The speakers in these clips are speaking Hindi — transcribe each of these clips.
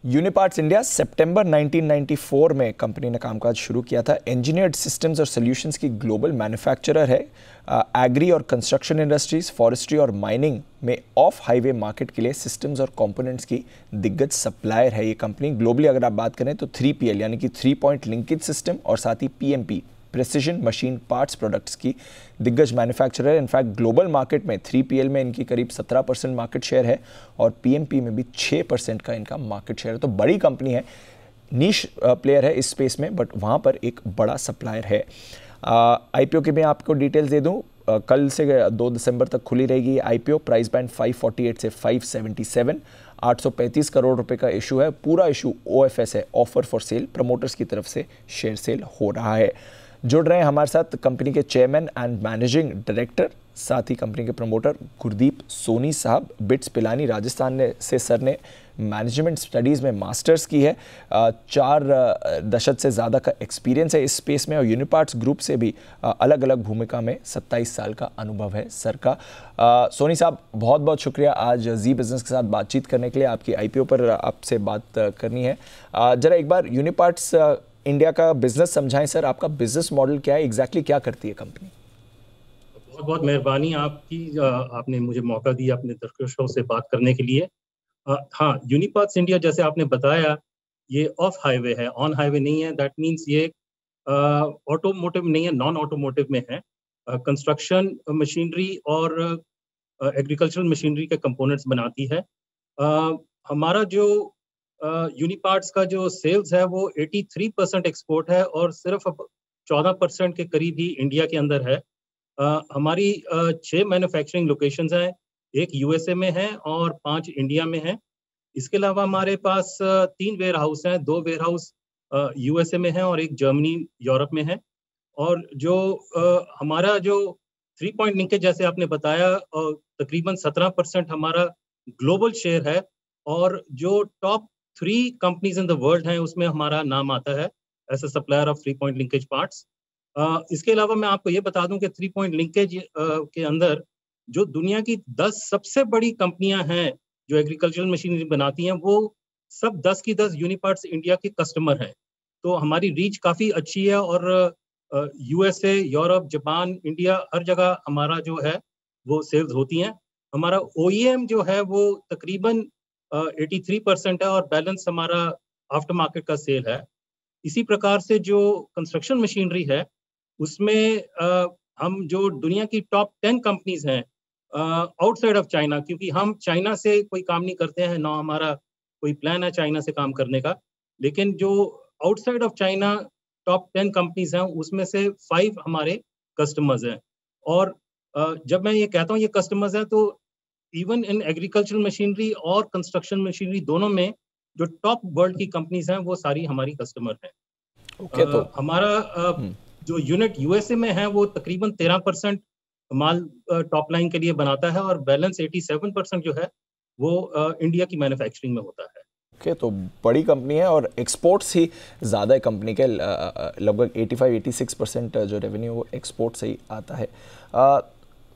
यूनिपार्ट्स इंडिया सितंबर 1994 में कंपनी ने कामकाज शुरू किया था। इंजीनियर्ड सिस्टम्स और सॉल्यूशंस की ग्लोबल मैन्युफैक्चरर है। एग्री और कंस्ट्रक्शन इंडस्ट्रीज, फॉरेस्ट्री और माइनिंग में ऑफ हाईवे मार्केट के लिए सिस्टम्स और कंपोनेंट्स की दिग्गज सप्लायर है ये कंपनी। ग्लोबली अगर आप बात करें तो 3PL यानी कि 3 पॉइंट लिंकेज सिस्टम और साथ ही PMP precision machine parts products की दिग्गज मैन्युफैक्चरर। इनफैक्ट ग्लोबल मार्केट में 3PL में इनकी करीब 17% मार्केट शेयर है और PMP में भी 6% का इनका मार्केट शेयर है। तो बड़ी कंपनी है, नीश प्लेयर है इस स्पेस में, बट वहाँ पर एक बड़ा सप्लायर है। IPO की मैं आपको डिटेल्स दे दूँ। कल से 2 दिसंबर तक खुली रहेगी IPO। प्राइस बैंड 548 से 577, 835 करोड़ रुपए का इशू है। पूरा इशू OFS है, ऑफर फॉर सेल। प्रमोटर्स की तरफ से शेयर सेल हो रहा है। जुड़ रहे हैं हमारे साथ कंपनी के चेयरमैन एंड मैनेजिंग डायरेक्टर, साथ ही कंपनी के प्रमोटर गुरदीप सोनी साहब। बिट्स पिलानी राजस्थान से सर ने मैनेजमेंट स्टडीज़ में मास्टर्स की है। 4 दशक से ज़्यादा का एक्सपीरियंस है इस स्पेस में और यूनिपार्ट्स ग्रुप से भी अलग अलग भूमिका में 27 साल का अनुभव है सर का। सोनी साहब, बहुत बहुत शुक्रिया आज जी बिज़नेस के साथ बातचीत करने के लिए। आपकी IPO पर आपसे बात करनी है। ज़रा एक बार यूनिपार्ट्स इंडिया का बिजनेस समझाएं सर। आपका बिजनेस मॉडल क्या है, एग्जैक्टली क्या करती है कंपनी? बहुत बहुत मेहरबानी आपकी, आपने मुझे मौका दिया अपने दर्शकों से बात करने के लिए। हाँ, यूनिपार्ट्स इंडिया जैसे आपने बताया ये ऑफ हाईवे है, ऑन हाईवे नहीं है। दैट मीन्स ये ऑटोमोटिव नहीं है, नॉन ऑटोमोटिव में है। कंस्ट्रक्शन मशीनरी और एग्रीकल्चरल मशीनरी के कंपोनेंट्स बनाती है। हमारा जो यूनिपार्ट्स का जो सेल्स है वो 83% एक्सपोर्ट है और सिर्फ 14% के करीब ही इंडिया के अंदर है। हमारी 6 मैन्युफैक्चरिंग लोकेशंस हैं, एक USA में है और 5 इंडिया में है। इसके अलावा हमारे पास 3 वेयर हाउस हैं, 2 वेयर हाउस USA में है और एक जर्मनी यूरोप में है। और जो हमारा जो 3 पॉइंट लिंकेज जैसे आपने बताया, तकरीबन 17% हमारा ग्लोबल शेयर है और जो top 3 companies in the world हैं उसमें हमारा नाम आता है as a supplier of 3 point linkage parts. इसके अलावा मैं आपको ये बता दूं कि 3 पॉइंट लिंकेज के अंदर जो दुनिया की 10 सबसे बड़ी कंपनियां हैं जो एग्रीकल्चरल मशीनरी बनाती हैं, वो सब 10 की 10 यूनिपार्ट्स इंडिया के कस्टमर हैं। तो हमारी रीच काफ़ी अच्छी है और USA, यूरोप, जापान, इंडिया हर जगह हमारा जो है वो सेल्स होती हैं। हमारा OEM जो है वो तकरीबन 83% है और बैलेंस हमारा आफ्टर मार्केट का सेल है। इसी प्रकार से जो कंस्ट्रक्शन मशीनरी है उसमें हम जो दुनिया की टॉप 10 कंपनीज हैं आउटसाइड ऑफ चाइना, क्योंकि हम चाइना से कोई काम नहीं करते हैं, ना हमारा कोई प्लान है चाइना से काम करने का, लेकिन जो outside of China top 10 companies हैं उसमें से 5 हमारे कस्टमर्स हैं। और जब मैं ये कहता हूँ ये कस्टमर्स हैं तो इवन इन एग्रीकल्चरल मशीनरी और कंस्ट्रक्शन मशीनरी दोनों में जो टॉप वर्ल्ड की कंपनीज हैं वो सारी हमारी कस्टमर हैं। ओके, तो हमारा जो यूनिट USA में है वो तकरीबन 13% माल टॉप लाइन के लिए बनाता है और बैलेंस 87% जो है वो इंडिया की मैन्युफैक्चरिंग में होता है। ओके, तो बड़ी कंपनी है और एक्सपोर्ट्स ही ज़्यादा है कंपनी के। लगभग 85-86% जो रेवेन्यू वो एक्सपोर्ट से ही आता है।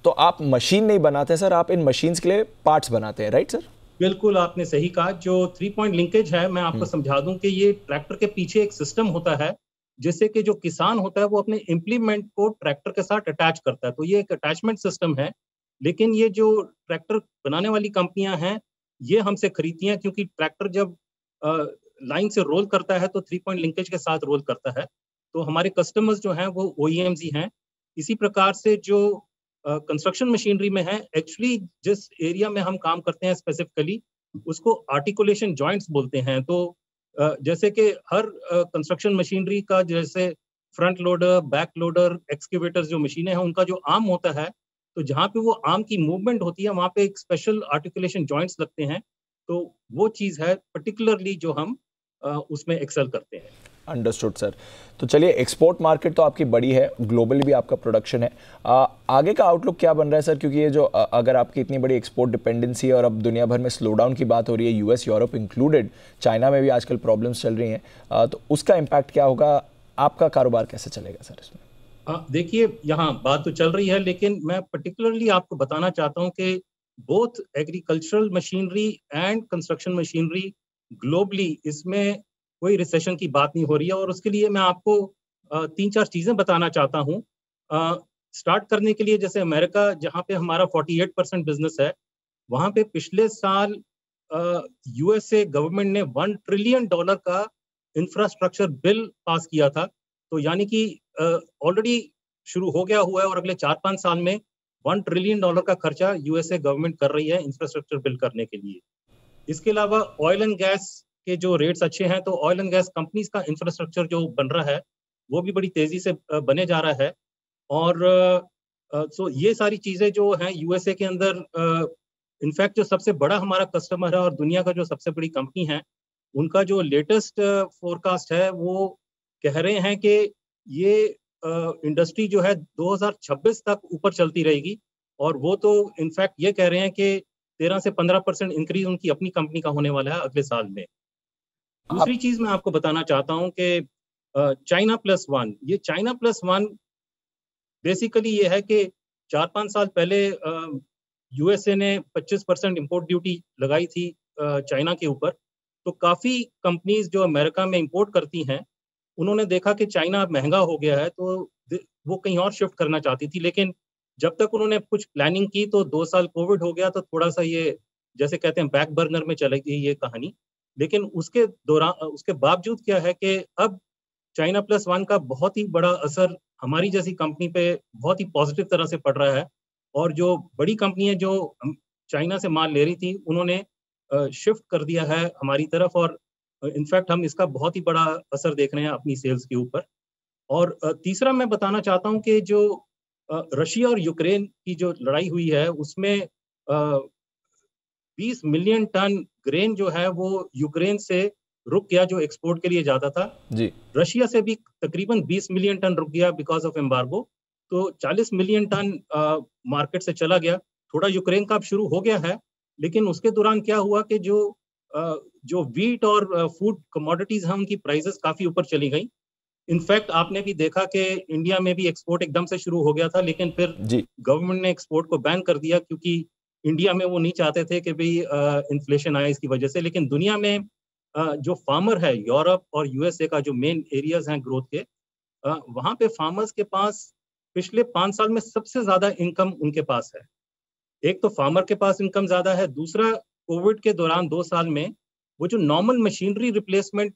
तो आप मशीन नहीं बनाते सर, आप इन मशीन्स के लिए पार्ट्स बनाते हैं, राइट सर? बिल्कुल आपने सही कहा। जो 3 पॉइंट लिंकेज है मैं आपको समझा दूं कि ये ट्रैक्टर के पीछे एक सिस्टम होता है जिससे कि जो किसान होता है वो अपने इम्प्लीमेंट को ट्रैक्टर के साथ अटैच करता है। तो ये एक अटैचमेंट सिस्टम है, लेकिन ये जो ट्रैक्टर बनाने वाली कंपनियां हैं ये हमसे खरीदती हैं, क्योंकि ट्रैक्टर जब लाइन से रोल करता है तो 3 पॉइंट लिंकेज के साथ रोल करता है। तो हमारे कस्टमर्स जो हैं वो OEMs ही हैं। इसी प्रकार से जो कंस्ट्रक्शन मशीनरी में है, एक्चुअली जिस एरिया में हम काम करते हैं स्पेसिफिकली उसको आर्टिकुलेशन जॉइंट्स बोलते हैं। तो जैसे कि हर कंस्ट्रक्शन मशीनरी का जैसे front loader, back loader, excavators जो मशीनें हैं उनका जो आर्म होता है, तो जहाँ पे वो आर्म की मूवमेंट होती है वहाँ पे एक स्पेशल आर्टिकुलेशन जॉइंट्स लगते हैं। तो वो चीज़ है पर्टिकुलरली जो हम उसमें एक्सेल करते हैं। Understood sir. तो चलिए, एक्सपोर्ट मार्केट तो आपकी बड़ी है, ग्लोबली भी आपका प्रोडक्शन है। आगे का आउटलुक क्या बन रहा है सर? क्योंकि ये जो अगर आपकी इतनी बड़ी एक्सपोर्ट डिपेंडेंसी है और अब दुनिया भर में स्लो डाउन की बात हो रही है, US, यूरोप इंक्लूडेड, चाइना में भी आजकल प्रॉब्लम्स चल रही हैं, तो उसका इम्पैक्ट क्या होगा? आपका कारोबार कैसे चलेगा सर इसमें? देखिए, यहाँ बात तो चल रही है, लेकिन मैं पर्टिकुलरली आपको बताना चाहता हूँ कि both agricultural machinery and construction machinery globally इसमें कोई रिसेशन की बात नहीं हो रही है। और उसके लिए मैं आपको 3-4 चीजें बताना चाहता हूँ। स्टार्ट करने के लिए, जैसे अमेरिका जहाँ पे हमारा 48% बिजनेस है, वहां पे पिछले साल यूएसए गवर्नमेंट ने $1 ट्रिलियन का इंफ्रास्ट्रक्चर बिल पास किया था। तो यानी कि ऑलरेडी शुरू हो गया हुआ है और अगले 4-5 साल में $1 ट्रिलियन का खर्चा यूएसए गवर्नमेंट कर रही है इंफ्रास्ट्रक्चर बिल करने के लिए। इसके अलावा ऑयल एंड गैस के जो रेट्स अच्छे हैं, तो ऑयल एंड गैस कंपनीज का इंफ्रास्ट्रक्चर जो बन रहा है वो भी बड़ी तेजी से बने जा रहा है। और सो ये सारी चीजें जो हैं यूएसए के अंदर, इनफैक्ट जो सबसे बड़ा हमारा कस्टमर है और दुनिया का जो सबसे बड़ी कंपनी है, उनका जो लेटेस्ट फोरकास्ट है वो कह रहे हैं कि ये इंडस्ट्री जो है 2026 तक ऊपर चलती रहेगी। और वो तो इनफैक्ट ये कह रहे हैं कि 13 से 15% इंक्रीज उनकी अपनी कंपनी का होने वाला है अगले साल में। दूसरी आप चीज मैं आपको बताना चाहता हूँ कि चाइना प्लस वन, ये चाइना प्लस वन बेसिकली ये है कि 4-5 साल पहले यूएसए ने 25% इम्पोर्ट ड्यूटी लगाई थी चाइना के ऊपर। तो काफी कंपनीज जो अमेरिका में इंपोर्ट करती हैं, उन्होंने देखा कि चाइना अब महंगा हो गया है, तो वो कहीं और शिफ्ट करना चाहती थी। लेकिन जब तक उन्होंने कुछ प्लानिंग की, तो 2 साल कोविड हो गया, तो थोड़ा सा ये जैसे कहते हैं बैक बर्नर में चली गई ये कहानी। लेकिन उसके दौरान, उसके बावजूद क्या है कि अब चाइना प्लस वन का बहुत ही बड़ा असर हमारी जैसी कंपनी पे बहुत ही पॉजिटिव तरह से पड़ रहा है। और जो बड़ी कंपनी है जो चाइना से माल ले रही थी, उन्होंने शिफ्ट कर दिया है हमारी तरफ। और इनफैक्ट हम इसका बहुत ही बड़ा असर देख रहे हैं अपनी सेल्स के ऊपर। और तीसरा मैं बताना चाहता हूँ कि जो रशिया और यूक्रेन की जो लड़ाई हुई है, उसमें 20 मिलियन टन ग्रेन जो है वो यूक्रेन से रुक गया, जो एक्सपोर्ट के लिए जाता था। जी रशिया से भी तकरीबन 20 मिलियन टन रुक गया बिकॉज ऑफ एम्बार्गो। तो 40 मिलियन टन मार्केट से चला गया। थोड़ा यूक्रेन का अब शुरू हो गया है, लेकिन उसके दौरान क्या हुआ कि जो वीट और फूड कमोडिटीज हैं, उनकी प्राइसेस काफी ऊपर चली गई। इनफैक्ट आपने भी देखा कि इंडिया में भी एक्सपोर्ट एकदम से शुरू हो गया था, लेकिन फिर जी गवर्नमेंट ने एक्सपोर्ट को बैन कर दिया, क्योंकि इंडिया में वो नहीं चाहते थे कि भाई इन्फ्लेशन आए इसकी वजह से। लेकिन दुनिया में जो फार्मर है, यूरोप और यूएसए का जो मेन एरियाज हैं ग्रोथ के, वहां पे फार्मर्स के पास पिछले 5 साल में सबसे ज्यादा इनकम उनके पास है। एक तो फार्मर के पास इनकम ज्यादा है, दूसरा कोविड के दौरान 2 साल में वो जो नॉर्मल मशीनरी रिप्लेसमेंट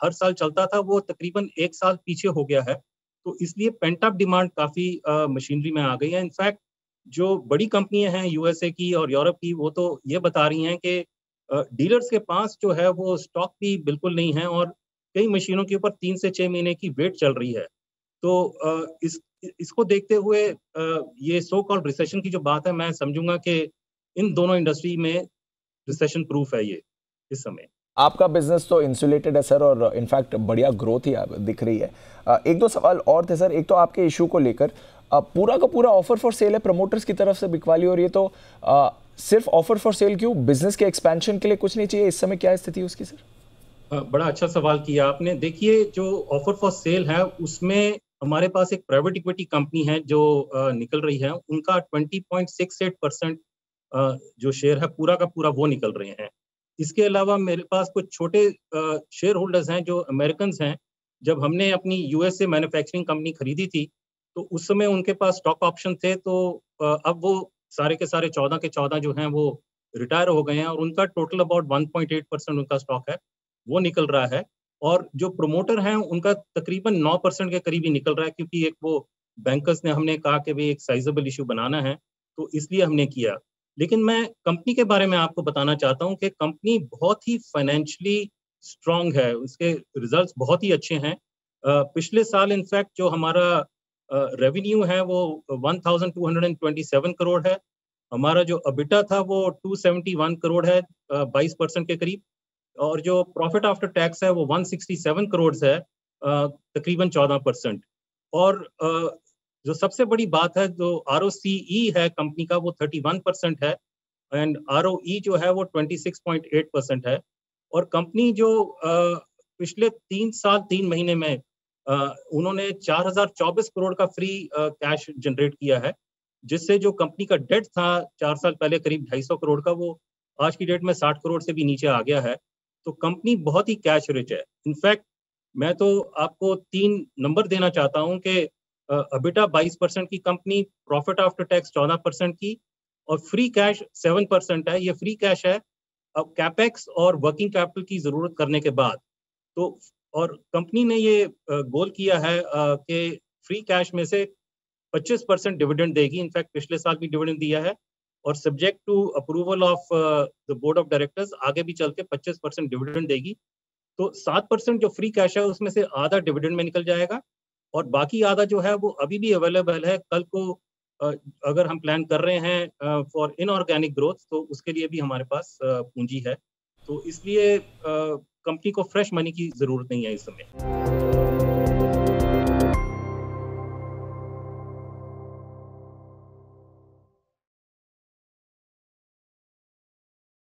हर साल चलता था, वो तकरीबन 1 साल पीछे हो गया है। तो इसलिए पेंट अप डिमांड काफी मशीनरी में आ गई है। इनफैक्ट जो बड़ी कंपनियां हैं यूएसए की और यूरोप की, वो तो ये बता रही हैं कि डीलर्स के पास जो है वो स्टॉक भी बिल्कुल नहीं है, और कई मशीनों के ऊपर 3 से 6 महीने की वेट चल रही है। तो इसको देखते हुए ये सो कॉल्ड रिसेशन की जो बात है, मैं समझूंगा कि इन दोनों इंडस्ट्री में रिसेशन प्रूफ है ये इस समय। आपका बिजनेस तो इंसुलेटेड है सर, और इनफैक्ट बढ़िया ग्रोथ ही दिख रही है। एक दो सवाल और थे सर। एक तो आपके इशू को लेकर पूरा का पूरा ऑफर फॉर सेल है प्रमोटर्स की तरफ से बिकवाली हो रही है, तो सिर्फ ऑफर फॉर सेल क्यों? बिजनेस के एक्सपेंशन के लिए कुछ नहीं चाहिए? इस समय क्या स्थिति है उसकी सर? बड़ा अच्छा सवाल किया आपने। देखिए, जो ऑफर फॉर सेल है उसमें हमारे पास एक प्राइवेट इक्विटी कंपनी है जो निकल रही है। उनका 20.68% जो शेयर है पूरा का पूरा वो निकल रहे हैं। इसके अलावा मेरे पास कुछ छोटे शेयर होल्डर्स हैं जो अमेरिकन हैं। जब हमने अपनी यूएसए मैन्युफैक्चरिंग कंपनी खरीदी थी, तो उस समय उनके पास स्टॉक ऑप्शन थे। तो अब वो सारे के सारे 14 के 14 जो हैं वो रिटायर हो गए हैं, और उनका टोटल अबाउट 1.8% उनका स्टॉक है वो निकल रहा है। और जो प्रोमोटर हैं उनका तकरीबन 9% के करीब ही निकल रहा है, क्योंकि एक वो बैंकर्स ने हमने कहा कि भाई एक साइजेबल इशू बनाना है, तो इसलिए हमने किया। लेकिन मैं कंपनी के बारे में आपको बताना चाहता हूँ कि कंपनी बहुत ही फाइनेंशियली स्ट्रांग है, उसके रिजल्ट्स बहुत ही अच्छे हैं। पिछले साल इनफैक्ट जो हमारा रेवेन्यू है वो 1227 करोड़ है। हमारा जो अबिटा था वो 271 करोड़ है, 22% के करीब। और जो प्रॉफिट आफ्टर टैक्स है वो 167 करोड़ है, तकरीबन 14%। और जो सबसे बड़ी बात है, जो ROCE है कंपनी का वो 31% है, एंड ROE जो है वो 26.8% है। और कंपनी जो पिछले 3 साल 3 महीने में उन्होंने 4024 करोड़ का फ्री कैश जनरेट किया है, जिससे जो कंपनी का डेट था 4 साल पहले करीब 250 करोड़ का, वो आज की डेट में 60 करोड़ से भी नीचे आ गया है। तो कंपनी बहुत ही कैश रिच है। इनफैक्ट मैं तो आपको 3 नंबर देना चाहता हूं कि EBITDA 22% की कंपनी, प्रॉफिट आफ्टर टैक्स 14% की, और फ्री कैश 7% है। ये फ्री कैश है अब कैपेक्स और वर्किंग कैपिटल की जरूरत करने के बाद। तो और कंपनी ने ये गोल किया है कि फ्री कैश में से 25% डिविडेंड देगी। इनफैक्ट पिछले साल भी डिविडेंड दिया है, और subject to approval of the board of directors आगे भी चल के 25% डिविडेंड देगी। तो 7% जो फ्री कैश है उसमें से आधा डिविडेंड में निकल जाएगा, और बाकी आधा जो है वो अभी भी अवेलेबल है। कल को अगर हम प्लान कर रहे हैं फॉर इनऑर्गेनिक ग्रोथ, तो उसके लिए भी हमारे पास पूंजी है। तो इसलिए कंपनी को फ्रेश मनी की जरूरत नहीं है इस समय।